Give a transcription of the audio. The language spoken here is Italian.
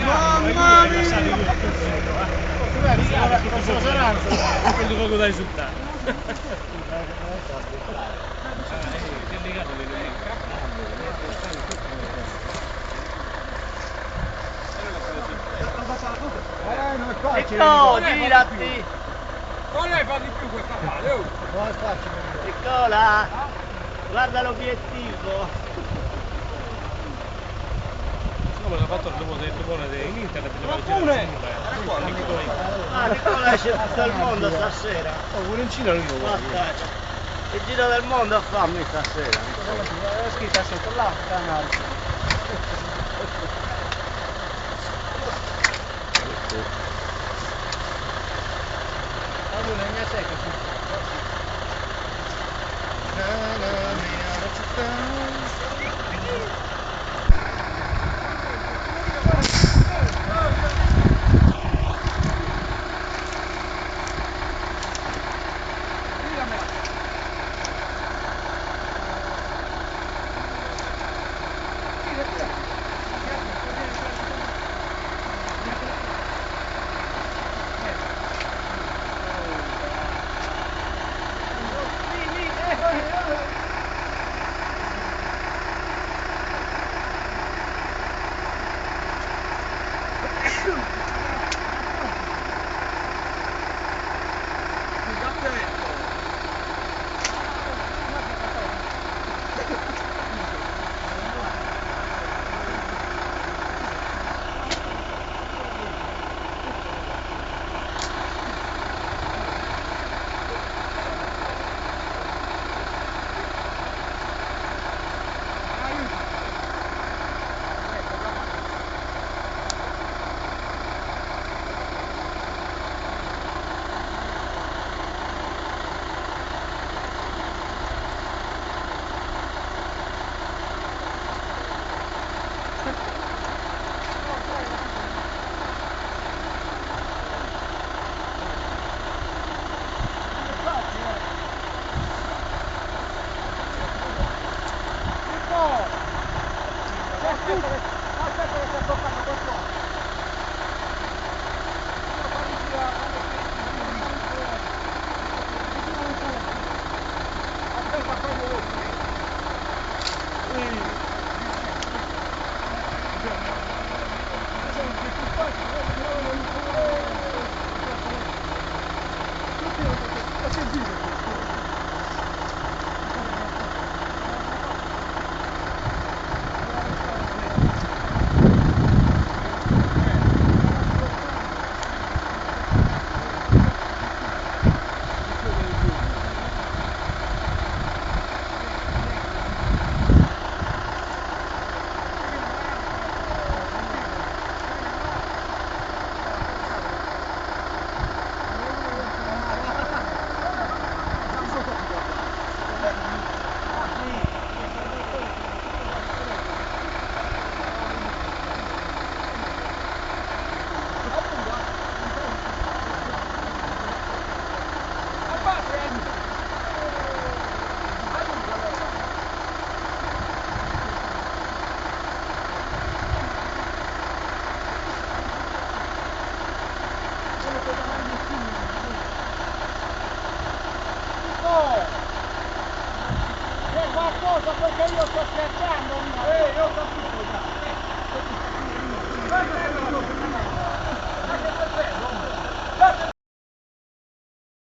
Mamma mia! Posso saranza? Quello poco da risultato. Ecco, girati! Non lei fa di più questa palla, oh! Eccola! Guarda l'obiettivo! Come l'ha fatto il buono in internet, Ah, Nicola esce tutto il mondo stasera! Oh, pure in Cina lui lo vuole. Il giro del mondo a farmi stasera! È scritta sotto là, canale. Allora, legna secca. C'è qualcosa perché io sto scherzando?